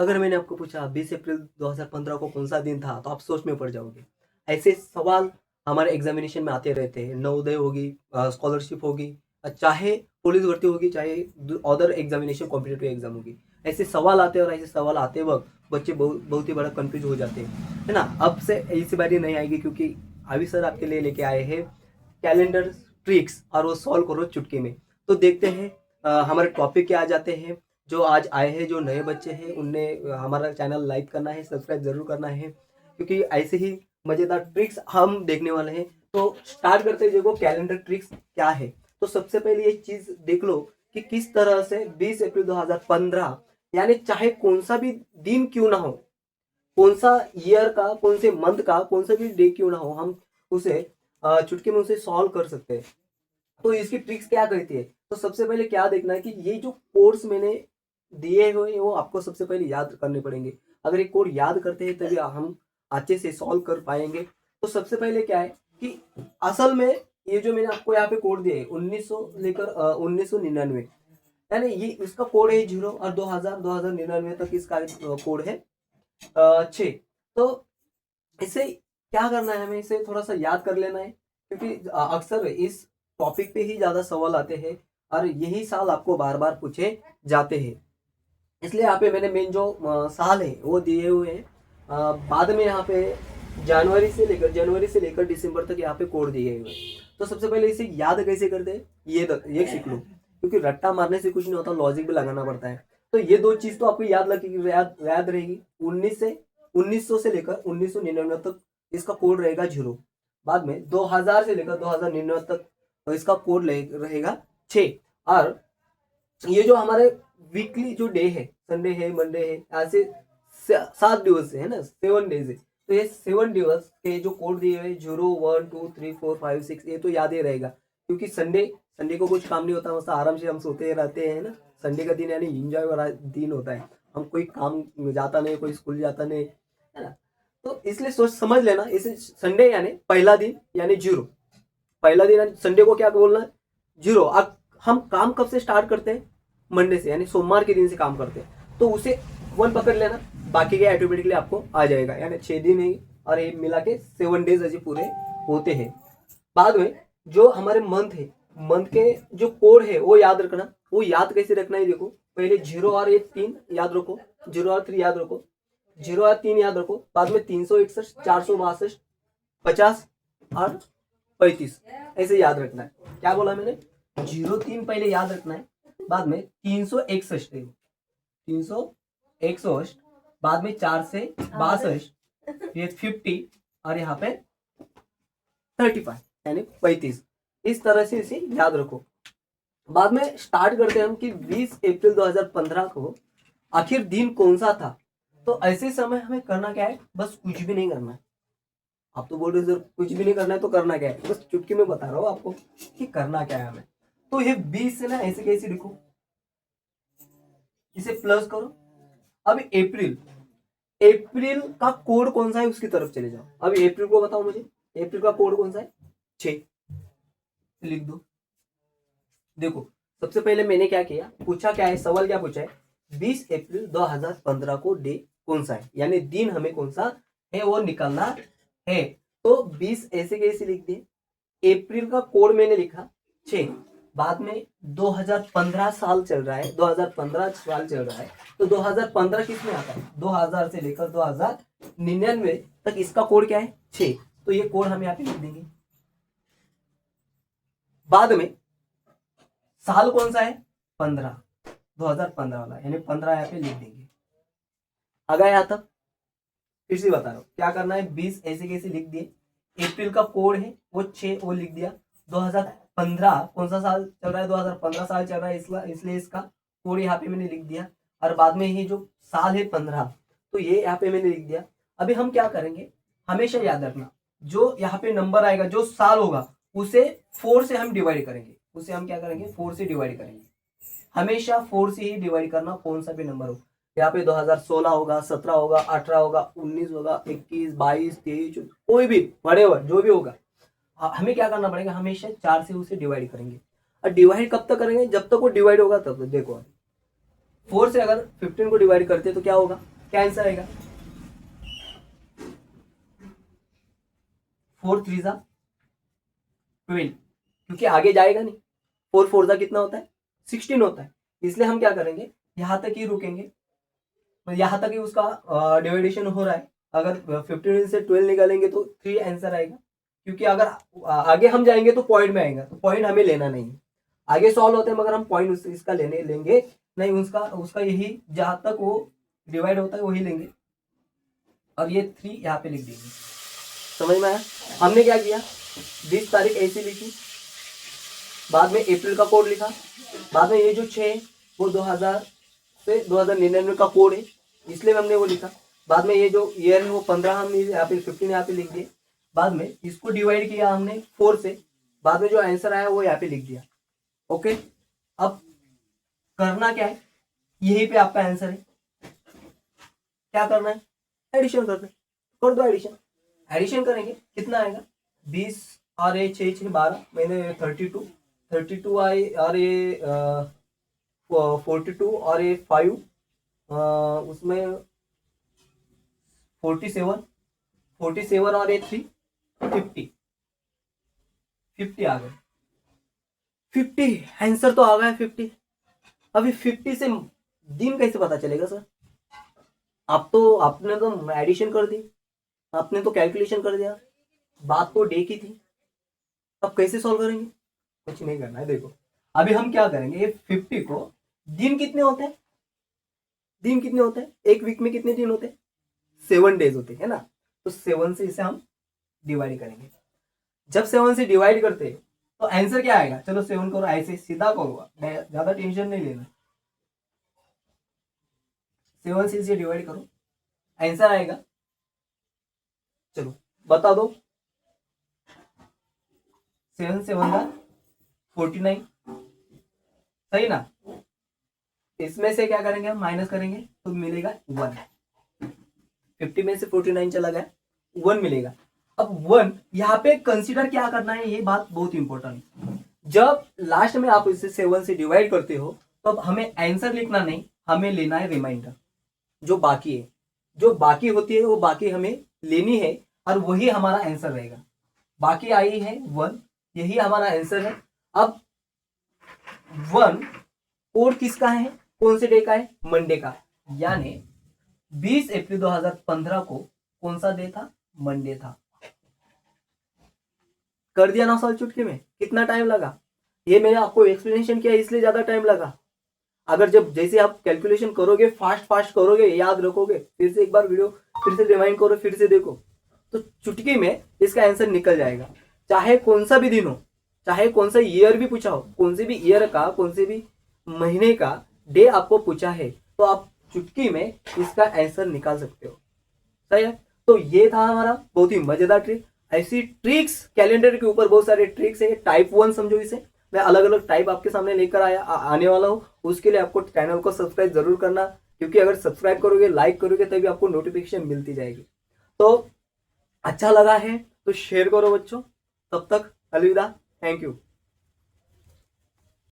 अगर मैंने आपको पूछा 20 अप्रैल 2015 को कौन सा दिन था, तो आप सोच में पड़ जाओगे। ऐसे सवाल हमारे एग्जामिनेशन में आते रहते हैं। नवोदय होगी, स्कॉलरशिप होगी, चाहे पुलिस भर्ती होगी, चाहे अदर एग्जामिनेशन कॉम्पिटेटिव एग्जाम होगी, ऐसे सवाल आते हैं। और ऐसे सवाल आते वक्त बच्चे बहुत बहुत ही बड़ा कंफ्यूज हो जाते हैं, है ना। अब से ऐसी बारी नहीं आएगी, क्योंकि अभी सर आपके लिए लेके आए हैं कैलेंडर ट्रिक्स, और वो सॉल्व करो चुटकी में। तो देखते हैं हमारे टॉपिक क्या आ जाते हैं। जो आज आए हैं, जो नए बच्चे हैं, उनने हमारा चैनल लाइक करना है, सब्सक्राइब जरूर करना है, क्योंकि ऐसे ही मजेदार ट्रिक्स हम देखने वाले हैं। तो स्टार्ट करते हैं। देखो कैलेंडर ट्रिक्स क्या है। तो सबसे पहले ये चीज देख लो कि किस तरह से 20 अप्रैल 2015, यानी चाहे कौन सा भी दिन क्यों ना हो, कौन सा ईयर का, कौन से मंथ का, कौन सा भी डे क्यों ना हो, हम उसे चुटकी में उसे सॉल्व कर सकते हैं। तो इसकी ट्रिक्स क्या कहती है। तो सबसे पहले क्या देखना है कि ये जो कोड्स मैंने दिए हुए हैं, वो आपको सबसे पहले याद करने पड़ेंगे। अगर ये कोड याद करते हैं तभी हम अच्छे से सॉल्व कर पाएंगे। तो सबसे पहले क्या है कि असल में ये जो मैंने आपको यहाँ पे कोड दिए 1900 लेकर 1999, यानी ये इसका कोड है 0, और 2099 तक इसका कोड है 6। तो इसे क्या करना है, हमें इसे थोड़ा सा याद कर लेना है, क्योंकि अक्सर इस टॉपिक पे ही ज्यादा सवाल आते हैं, और यही साल आपको बार बार पूछे जाते हैं। इसलिए यहाँ पे मैंने मेन जो साल है वो दिए हुए हैं। बाद में यहाँ पे जनवरी से लेकर दिसंबर तक यहाँ पे कोड दिए हुए हैं। तो सबसे पहले इसे याद कैसे करते हैं, ये सीख लो, क्योंकि रट्टा मारने से कुछ नहीं होता, लॉजिक भी लगाना पड़ता है। तो ये दो चीज तो आपको याद रहेगी। 1900 से लेकर 1999 तक इसका कोड रहेगा 0। बाद में 2000 से लेकर 2099 तक तो इसका कोड रहेगा 6। और ये जो हमारे वीकली जो डे है, संडे है, मंडे है, ऐसे 7 दिवस है ना, 7 डेज है। तो ये 7 दिवस के जो कोड दिए हुए 0, 1, 2, 3, 4, 5, 6, ये तो याद ही रहेगा, क्योंकि संडे संडे को कुछ काम नहीं होता, मस्त आराम से हम सोते रहते हैं ना। संडे का दिन यानी एंजॉय वाला दिन होता है। हम कोई काम जाता नहीं, कोई स्कूल जाता नहीं, है ना। तो इसलिए सोच समझ लेना, इसे संडे यानी पहला दिन यानी 0। पहला दिन यानी संडे को क्या बोलना है, 0। अब हम काम कब से स्टार्ट करते हैं, मंडे से, यानी सोमवार के दिन से काम करते हैं। तो उसे 1 पकड़ लेना, बाकी के ऑटोमेटिकली आपको आ जाएगा, यानी 6 दिन है, और ये मिला के 7 डेज अजी पूरे होते हैं। बाद में जो हमारे मंथ है, मंथ के जो कोड है वो याद रखना। वो याद कैसे रखना है, देखो पहले 0 और 3 याद रखो, 0 और 3 याद रखो, 0 और 3 याद रखो। बाद में 361, 462, 50 और 35 ऐसे याद रखना है। क्या बोला मैंने, 0, 3 पहले याद रखना है। बाद में 361, 361, बाद में 4 से 62, ये 50, और यहाँ पे 35 यानी 35। इस तरह से इसे याद रखो। बाद में स्टार्ट करते हैं हम कि 20 अप्रैल 2015 को आखिर दिन कौन सा था। तो ऐसे समय हमें करना क्या है, बस कुछ भी नहीं करना है। आप तो बोल रहे सर कुछ भी नहीं करना है, तो करना क्या है, बस चुटकी में बता रहा हूँ आपको कि करना क्या है हमें। तो ये 20 से ना ऐसे कैसे लिखो, इसे प्लस करो। अब अप्रैल, अप्रैल का कोड कौन सा है उसकी तरफ चले जाओ। अब अप्रैल को बताओ मुझे, अप्रैल का कोड कौन सा है, 6, लिख दो। देखो सबसे पहले मैंने क्या किया, पूछा क्या है, सवाल क्या पूछा है, 20 अप्रैल 2015 को डे कौन सा है, यानी दिन हमें कौन सा है वो निकालना है। तो 20 ऐसे कैसे लिख दिए, अप्रैल का कोड मैंने लिखा 6। बाद में 2015 साल चल रहा है, 2015 साल चल रहा है, तो 2015 किस में आता है, 2000 से लेकर 2099 तक इसका कोड क्या है, 6। तो ये कोड हम यहाँ पे लिख देंगे। बाद में साल कौन सा है, 15, 2015 वाला, यानी 15 यहाँ पे लिख देंगे। आ गया यहाँ तक, फिर से बता रहा हूँ क्या करना है। 20 ऐसे कैसे लिख दिए, अप्रैल का कोड है वो 6, वो लिख दिया। 2015 कौन सा साल चल रहा है, 2015 साल चल रहा है, इसलिए इसका कोड यहाँ पे मैंने लिख दिया। और बाद में ये जो साल है 15, तो ये यहाँ पे मैंने लिख दिया। अभी हम क्या करेंगे, हमेशा याद रखना, जो यहाँ पे नंबर आएगा, जो साल होगा, उसे 4 से हम डिवाइड करेंगे। उसे हम क्या करेंगे, 4 से डिवाइड करेंगे। हमेशा 4 से ही डिवाइड करना, कौन सा भी नंबर हो। यहाँ पे 2016 होगा, 17 होगा, 18 होगा, 19 होगा, 21, 22, 23, कोई भी बड़े जो भी होगा, हमें क्या करना पड़ेगा, हमेशा 4 से उसे डिवाइड करेंगे। और डिवाइड कब तक करेंगे, जब तक वो डिवाइड होगा तब तक। देखो 4 से अगर 15 को डिवाइड करते तो क्या होगा, क्या आंसर आएगा? 4 3 जा 12, क्योंकि आगे जाएगा नहीं। 4 4 जा कितना होता है? 16 होता है। इसलिए हम क्या करेंगे, यहाँ तक ही रुकेंगे, यहाँ तक ही उसका डिवाइडेशन हो रहा है। अगर 15 से 12 निकालेंगे तो 3 आंसर आएगा, क्योंकि अगर आगे हम जाएंगे तो पॉइंट में आएगा, तो पॉइंट हमें लेना नहीं है। आगे सॉल्व होते हैं मगर हम पॉइंट इसका लेंगे नहीं, उसका यही जहां तक वो डिवाइड होता है वही लेंगे, और ये 3 यहाँ पे लिख देंगे। समझ में आया? हमने क्या किया, 20 तारीख ऐसी लिखी, बाद में अप्रैल का कोड लिखा, बाद में ये जो 6 वो 2000 से 2099 का कोड है, इसलिए हमने वो लिखा। बाद में ये जो ईयर है वो 15 हमने यहाँ पे 15 यहाँ पे लिख दिए। बाद में इसको डिवाइड किया हमने 4 से, बाद में जो आंसर आया वो यहाँ पे लिख दिया। ओके, अब करना क्या है, यही पे आपका आंसर है। क्या करना है? एडिशन करना है, कर दो एडिशन। एडिशन करेंगे कितना आएगा, 20 और ये 6 6 12, मैंने 32 आए और ये 42 और ये 5 उसमें 47 और ये 3 50 आ गए। 50 आंसर तो आ गया 50। अभी 50 से दिन कैसे पता चलेगा सर? आपने तो एडिशन कर दी, आपने तो कैलकुलेशन कर दिया, बात तो डे की थी, अब कैसे सॉल्व करेंगे? कुछ नहीं करना है। देखो अभी हम क्या करेंगे, ये 50 को दिन कितने होते हैं, एक वीक में कितने दिन होते हैं? 7 डेज होते हैं ना, तो 7 से इसे हम डिवाइड करेंगे। जब 7 से डिवाइड करते हैं तो आंसर क्या आएगा? चलो 7 करो, ऐसे सीधा करो, मैं ज्यादा टेंशन नहीं लेना। 7 से इसे डिवाइड करो, आंसर आएगा, चलो बता दो। 7 से 1 49, सही ना? इसमें से क्या करेंगे हम, माइनस करेंगे तो मिलेगा 1। 50 में से 49 चला गया, 1 मिलेगा। अब 1 यहाँ पे कंसीडर क्या करना है, ये बात बहुत इंपॉर्टेंट है। जब लास्ट में आप इसे 7 से डिवाइड करते हो तो अब हमें आंसर लिखना नहीं, हमें लेना है रिमाइंडर, जो बाकी है, जो बाकी होती है वो बाकी हमें लेनी है, और वही हमारा आंसर रहेगा। बाकी आई है 1, यही हमारा आंसर है। अब 1 कोड किसका है, कौन से डे का है? मंडे का, यानी 20 अप्रैल 2015 को कौन सा डे था? मंडे था। कर दिया ना सॉल्व चुटकी में? कितना टाइम लगा? ये मैंने आपको एक्सप्लेनेशन किया इसलिए ज्यादा टाइम लगा। अगर जब जैसे आप कैलकुलेशन करोगे, फास्ट करोगे, याद रखोगे, फिर से एक बार वीडियो फिर से रिवाइंड करो, फिर से देखो, तो चुटकी में इसका आंसर निकल जाएगा। चाहे कौन सा भी दिन हो, चाहे कौन सा ईयर भी पूछा हो, कौन से भी ईयर का, कौन से भी महीने का डे आपको पूछा है, तो आप चुटकी में इसका आंसर निकाल सकते हो। सही है? तो ये था हमारा बहुत ही मजेदार ट्रिक। ऐसी ट्रिक्स कैलेंडर के ऊपर बहुत सारे ट्रिक्स है। टाइप 1 समझो इसे, मैं अलग अलग टाइप आपके सामने लेकर आने वाला हूँ। उसके लिए आपको चैनल को सब्सक्राइब जरूर करना, क्योंकि अगर सब्सक्राइब करोगे, लाइक करोगे, तभी आपको नोटिफिकेशन मिलती जाएगी। तो अच्छा लगा है तो शेयर करो बच्चों। तब तक अलविदा, थैंक यू।